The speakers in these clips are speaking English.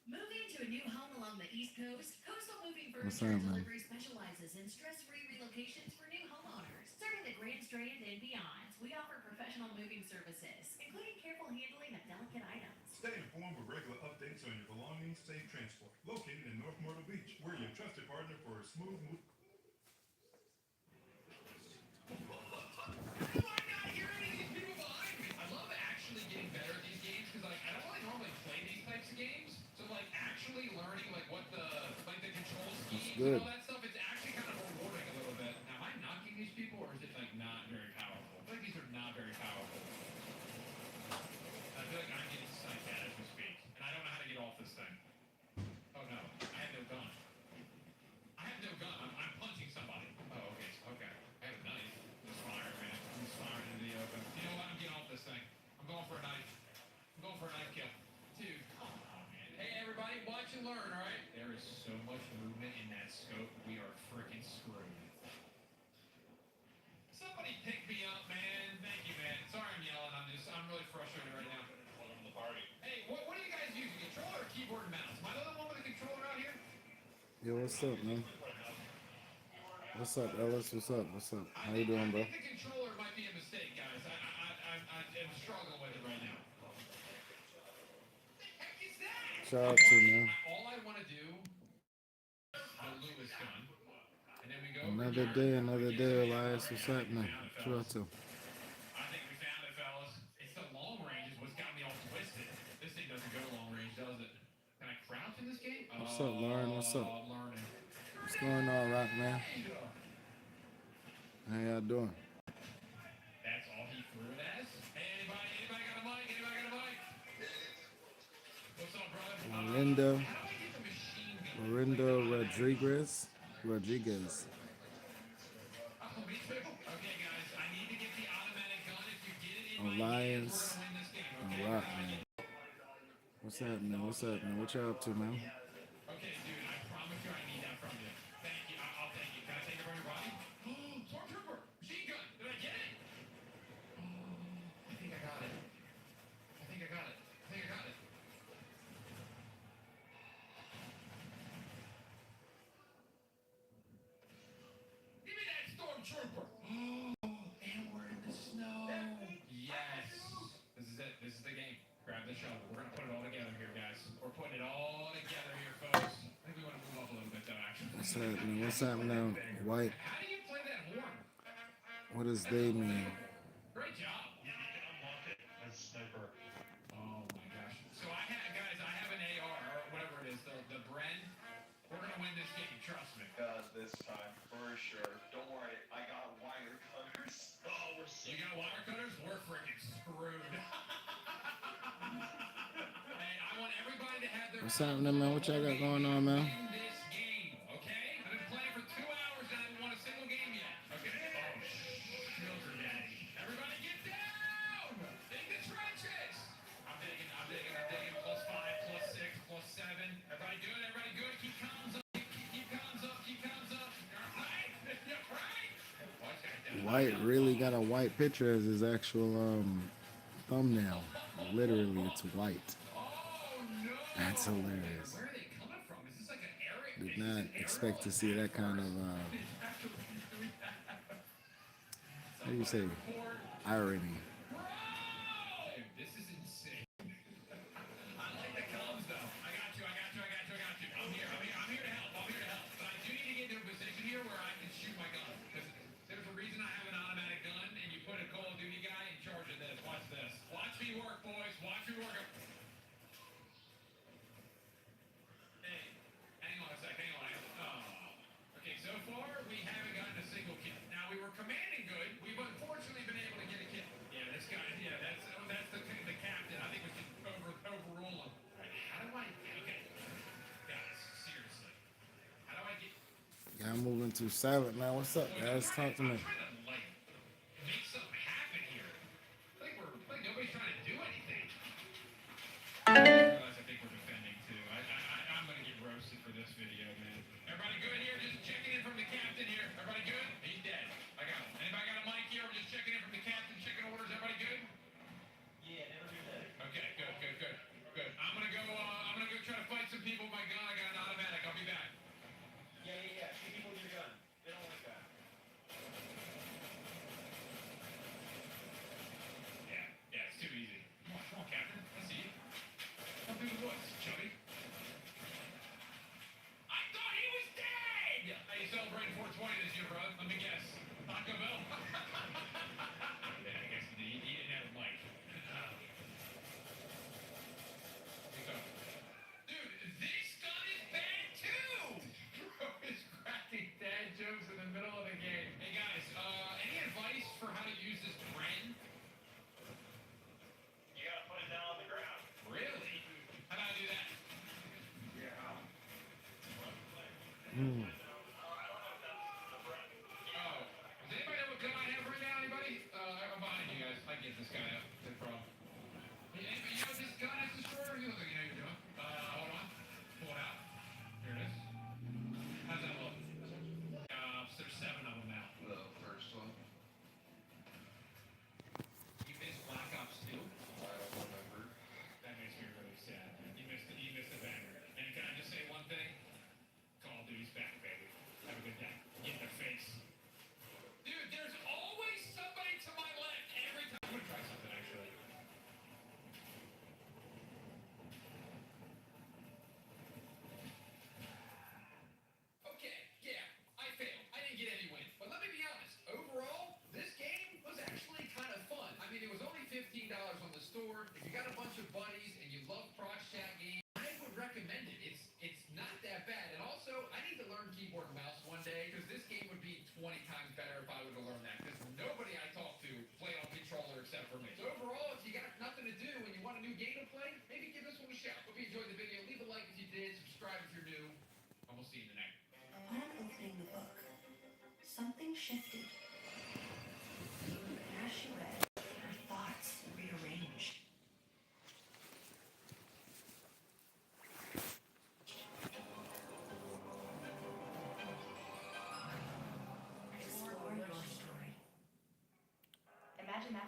Moving to a new home along the East Coast, Coastal Moving What's Furniture up, and man? Delivery specializes in stress-free relocations for new homeowners. Serving the Grand Strand and beyond, we offer professional moving services, including careful handling of delicate items. Stay informed with regular updates on your belongings, safe transport. Located in North Myrtle Beach, we're your trusted partner for a smooth move. I love actually getting better at these games because like I don't really normally play these types of games. So like actually learning like what the control schemes and Good. all that stuff, it's actually kind of rewarding a little bit. Now, am I knocking these people or is it like not very powerful? I feel like these are not very powerful. I feel like I'm getting psyched at as we speak, and I don't know how to get off this thing. Oh no, I have no gun. I have no gun. I'm punching somebody. Oh, okay. Okay. I have a knife. I'm just firing, man. I'm just firing into the open. You know what? I'm getting off this thing. I'm going for a knife. I'm going for a knife kill. Dude, come on, man. Hey, everybody, watch and learn, all right? There is so much movement in that scope. We are freaking screwed. Somebody pick me up, man. Thank you, man. Sorry I'm yelling. I'm really frustrated right now. Welcome to the party. Hey, what do you guys use? A controller or keyboard and mouse? Am I the only one with a controller out here? Yo, what's up, man? What's up, Ellis? What's up? What's up? How you doing, bro? I think the controller might be a mistake, guys. I'm struggling with it right now. What the heck is that? Shout out to man. All I want to do the Lewis gun. And then we go Another day, Elias. What's happening? Shout out to. I think we found it, fellas. It's the long range is what's got me all twisted. This thing doesn't go long range, does it? Can I crouch in this game? What's up, Lauren? What's up? I'm learning. What's going on, Rock, man? How y'all doing? That's all he threw it as? Hey, anybody got a mic? Anybody got a mic? What's up, brother? Lorinda, How do I get the machine gun? Lorinda Rodriguez. Rodriguez. Oh, me too. Okay, guys, I need to get the automatic gun. If you get it in my hands, Alliance. we're gonna win this game. And Okay, Rock, man. What's happening? What's happening? What y'all up to, man? okay, dude, I promise you I need that from you. Thank you. I'll take it. Can I take it from your body? Stormtrooper! Machine gun! Did I get it? I think I got it. I think I got it. I think I got it. Give me that stormtrooper! And we're in the snow. Yes. This is it. This is the game. Grab the shovel. We're gonna put it all together here, guys. We're putting it all together here, folks. I think we want to move up a little bit, though, actually. What's happening? What's happening? White. How do you play that horn? What does they mean? Great job. You can unlock it as a sniper. Oh my gosh. So I have an AR or whatever it is, the Bren. We're gonna win this game, trust me. This time, for sure. Don't worry, I got wire cutters. Oh, you got wire cutters? We're freaking screwed. Hey, I want everybody to have their What's happening, man? What y'all got going on, man? in this game, okay? I've been playing for 2 hours and I haven't won a single game yet. Okay? Oh, sugar daddy. Everybody get down! In the trenches! I'm digging. +5, +6, +7. Everybody good? Everybody good? Keep comms up. Keep comms up. Keep comms up. You're right. You're right. Watch that. White really got a white picture as his actual thumbnail. Literally, it's white. Oh, no. That's hilarious. Where are they coming from? Is this like an area? Did not expect to see that kind of, how do you say, irony. Bro! This is insane. I like the comms though. I got you. I'm here to help. But I do need to get into a position here where I can shoot my gun. Because there's a reason I have an automatic gun and you put a Call of Duty guy in charge of this. Watch this. Watch me work, boys. Watch me work. Hey, hang on a sec. Oh. Okay, so far we haven't gotten a single kill. Now we were commanding good. We've unfortunately been able to get a kill. Yeah, this guy. Yeah, that's the captain. I think we should overrule him. All right, how do I? Okay, guys, seriously, how do I get? Y'all moving too silent, man. What's up, guys? Talk to me. I'm trying to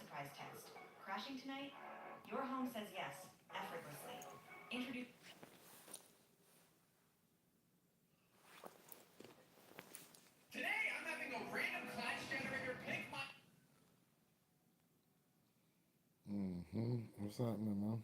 surprise test. Crashing tonight? Your home says yes, effortlessly. Introduce. Today, I'm having a random clash generator pick my. What's happening, man?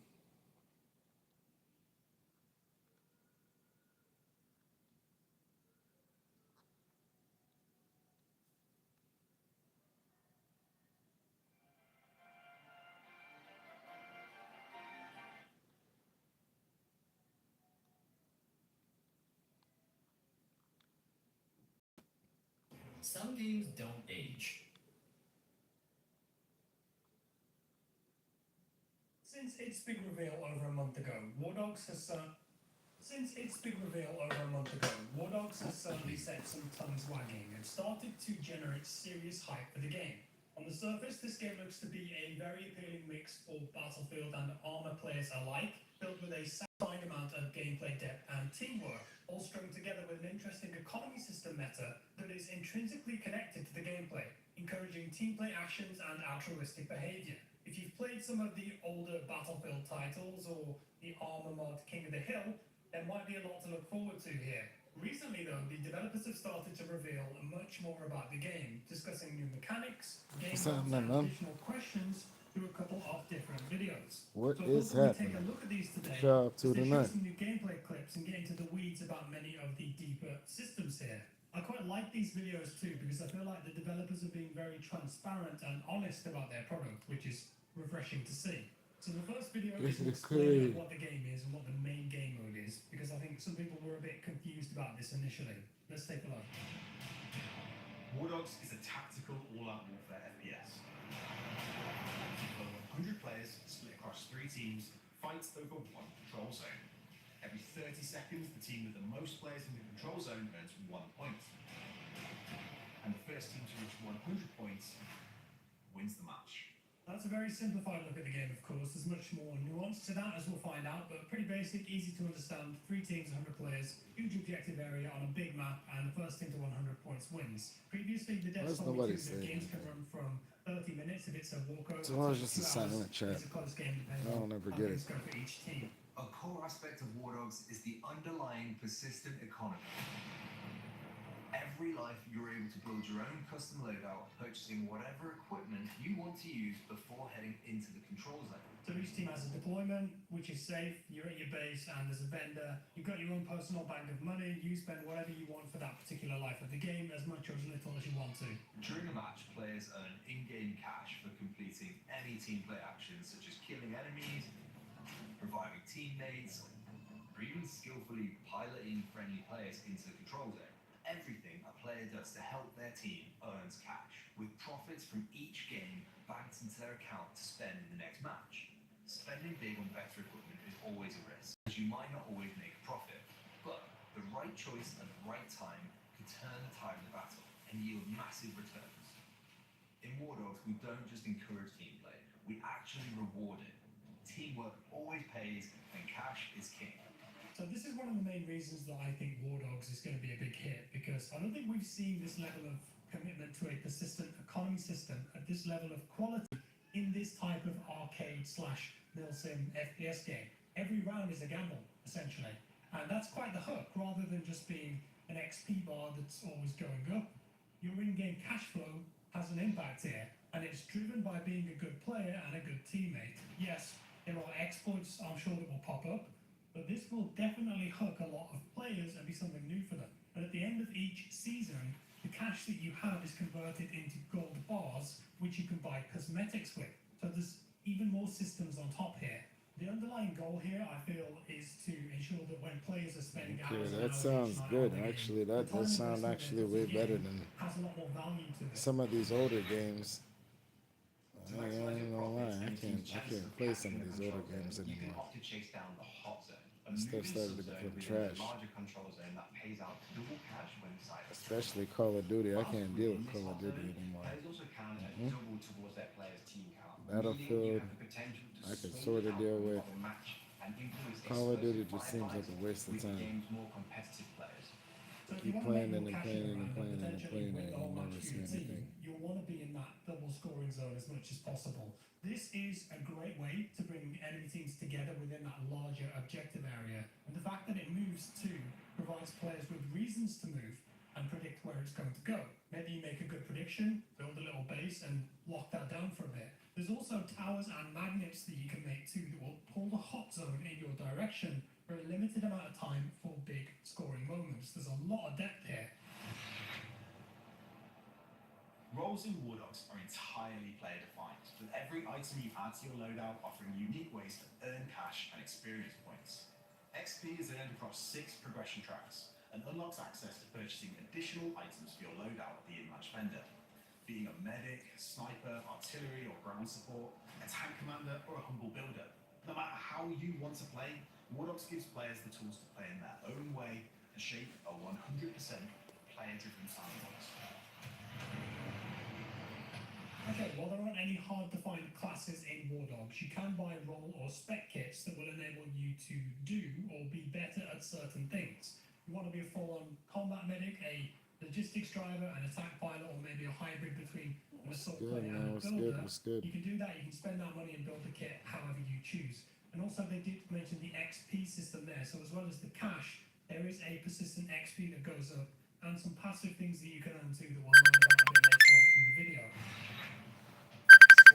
Some games don't age. Since its big reveal over a month ago, War Dogs has certainly set some tongues wagging and started to generate serious hype for the game. On the surface, this game looks to be a very appealing mix for Battlefield and Arma players alike, built with a satisfying amount of gameplay depth and teamwork, all strung together with an interesting economy system meta that is intrinsically connected to the gameplay, encouraging team play actions and altruistic behavior. If you've played some of the older Battlefield titles or the Arma mod King of the Hill, there might be a lot to look forward to here. Recently though, the developers have started to reveal much more about the game, discussing new mechanics, game modes, and additional questions through a couple of different videos. What So is we'll take happening? a look at these today, What y'all up to as they show tonight? some new gameplay clips and get into the weeds about many of the deeper systems here. I quite like these videos too because I feel like the developers are being very transparent and honest about their product, which is refreshing to see. So the first video This is an is explaining crazy. of what the game is and what the main game mode is, because I think some people were a bit confused about this initially. Let's take a look. War Dogs is a tactical all-out warfare FPS. Over 100 players split across 3 teams fight over one control zone. Every 30 seconds, the team with the most players in the control zone earns 1 point. And the first team to reach 100 points wins the match. That's a very simplified look at the game, of course. There's much more nuance to that, as we'll find out, but pretty basic, easy to understand. 3 teams, 100 players, huge objective area on a big map, and the first team to 100 points wins. Previously, the devs What's told nobody me that saying? games can run from 30 minutes if it's a walkover. It's always to just a 2 hours silent chat. if it's a close game, depending I don't on ever how get things it. go for each team. A core aspect of War Dogs is the underlying persistent economy. Every life, you're able to build your own custom loadout, purchasing whatever equipment you want to use before heading into the control zone. So each team has a deployment, which is safe. You're at your base, and there's a vendor. You've got your own personal bank of money. You spend whatever you want for that particular life of the game, as much or as little as you want to. During a match, players earn in-game cash for completing any team play actions, such as killing enemies, reviving teammates, or even skillfully piloting friendly players into the control zone. Everything a player does to help their team earns cash, with profits from each game banked into their account to spend in the next match. Spending big on better equipment is always a risk, as you might not always make a profit, but the right choice at the right time can turn the tide of the battle and yield massive returns. In War Dogs, we don't just encourage team play, we actually reward it. Teamwork always pays, and cash is king. So this is one of the main reasons that I think War Dogs is going to be a big hit, because I don't think we've seen this level of commitment to a persistent economy system at this level of quality in this type of arcade slash milsim FPS game. Every round is a gamble, essentially. And that's quite the hook, rather than just being an XP bar that's always going up. Your in-game cash flow has an impact here, and it's driven by being a good player and a good teammate. Yes, there are exploits I'm sure that will pop up, but this will definitely hook a lot of players and be something new for them. And at the end of each season, the cash that you have is converted into gold bars, which you can buy cosmetics with. So there's even more systems on top here. The underlying goal here, I feel, is to ensure that when players are spending Okay, hours and that hours sounds each night good. on the game, Actually, the that time does sound investment actually into way the better game than has a lot more value to it. some of these older games. To I maximize ain't your gonna profits lie, and I can't chances of play some capturing of the these older control games zone, you can anymore. opt to chase down the hot zone, a Stuff moving started to subzone become within trash. a larger control zone that pays out double cash when decided. Especially Call of Duty. I Whilst can't deal within with this Call of hot Duty zone, anymore. players also count as Mhm. double towards their players' team count. Battlefield, meaning you have the potential to I could swing sorta the deal outcome with. of a match and influence Call of Duty explosive just seems like a fireflies waste of with the time. game's more competitive players. So if Keep you want to playing make it more and cash playing it around and playing it and potentially playing win it the and whole never match for see your team, anything. you'll want to be in that double scoring zone as much as possible. great way to bring enemy teams together within that larger objective area. And the fact that it moves too provides players with reasons to move and predict where it's going to go. Maybe you make a good prediction, build a little base, and lock that down for a bit. There's also towers and magnets that you can make too that will pull the hot zone in your direction for a limited amount of time for big scoring moments. There's a lot of depth here. Roles in War Dogs are entirely player defined, with every item you add to your loadout offering unique ways to earn cash and experience points. XP is earned across 6 progression tracks and unlocks access to purchasing additional items for your loadout at the in-match vendor. Being a medic, sniper, artillery or ground support, a tank commander or a humble builder. No matter how you want to play, War Dogs gives players the tools to play in their own way and shape a 100% player-driven sandbox. Okay, while there aren't any hard-to-find classes in War Dogs, you can buy role or spec kits that will enable you to do or be better at certain things. You want to be a full-on combat medic, a logistics driver, an attack pilot, or maybe a hybrid between an assault Good, player man. and a What's builder. good? What's good? You can do that. You can spend that money and build the kit however you choose. And also, they did mention the XP system there. So as well as the cash, there is a persistent XP that goes up, and some passive things that you can earn too that we'll learn about a bit later on in the video.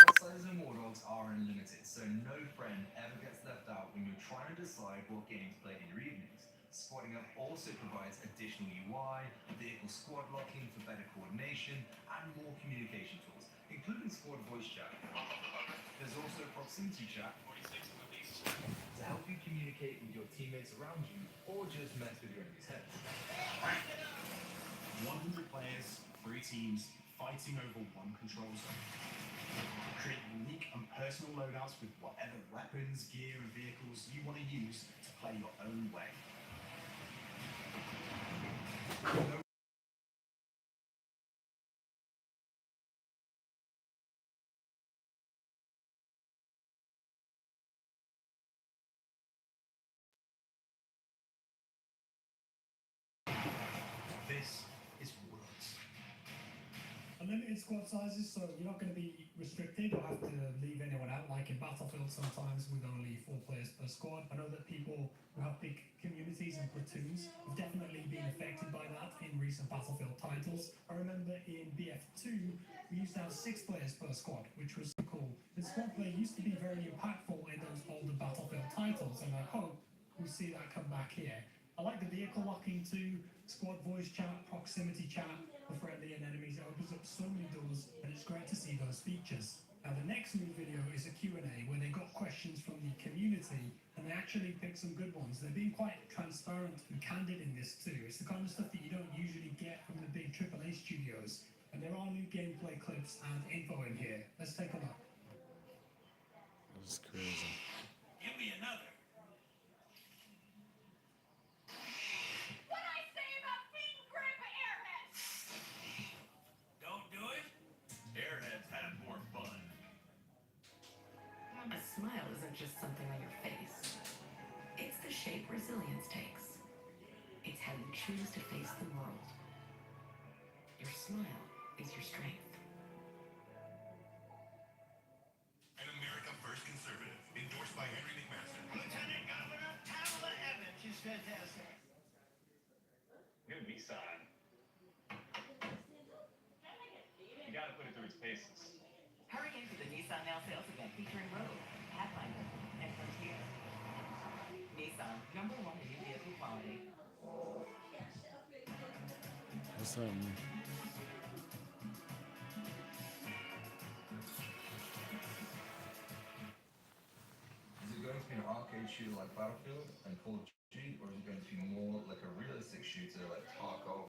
Squad sizes in War Dogs are unlimited, so no friend ever gets left out when you're trying to decide what game to play in your evenings. Squadding Up also provides additional UI, vehicle squad locking for better coordination, and more communication tools, including squad voice chat. There's also proximity chat to help you communicate with your teammates around you, or just mess with your enemy's heads. 100 players, 3 teams, fighting over one control zone. Create unique and personal loadouts with whatever weapons, gear, and vehicles you want to use to play your own way. No This is War Dogs. Unlimited squad sizes, so you're not going to be restricted or have to leave anyone out. Like in Battlefield, sometimes with only 4 players per squad. I know that people who have big communities and platoons have definitely been affected by that in recent Battlefield titles. I remember in BF2, we used to have 6 players per squad, which was cool. The squad play used to be very impactful in those older Battlefield titles, and I hope we see that come back here. I like the vehicle locking too, squad voice chat, proximity chat for friendly and enemies. It opens up so many doors, and it's great to see those features. Now the next new video is a Q&A where they got questions from the community, and they actually picked some good ones. They're being quite transparent and candid in this too. It's the kind of stuff that you don't usually get from the big AAA studios. And there are new gameplay clips and info in here. Let's take a look. That's crazy. Give me another. What I say about being Grandpa Airhead? Don't do it. Airheads have more fun. A smile isn't just something on your face. It's the shape resilience takes. It's how you choose to face the world. Your smile is your strength. An America First Conservative, endorsed by Henry McMaster. Lieutenant Governor Pamela Evans is fantastic. Good Nissan. You gotta put it through its paces. Hurry into the Nissan Now sales event featuring Rogue, Pathfinder, and Frontier. Nissan, #1 in new vehicle quality. What's happening? Is it going to be an arcade shooter like Battlefield and Call of Duty, or is it going to be more like a realistic shooter like Tarkov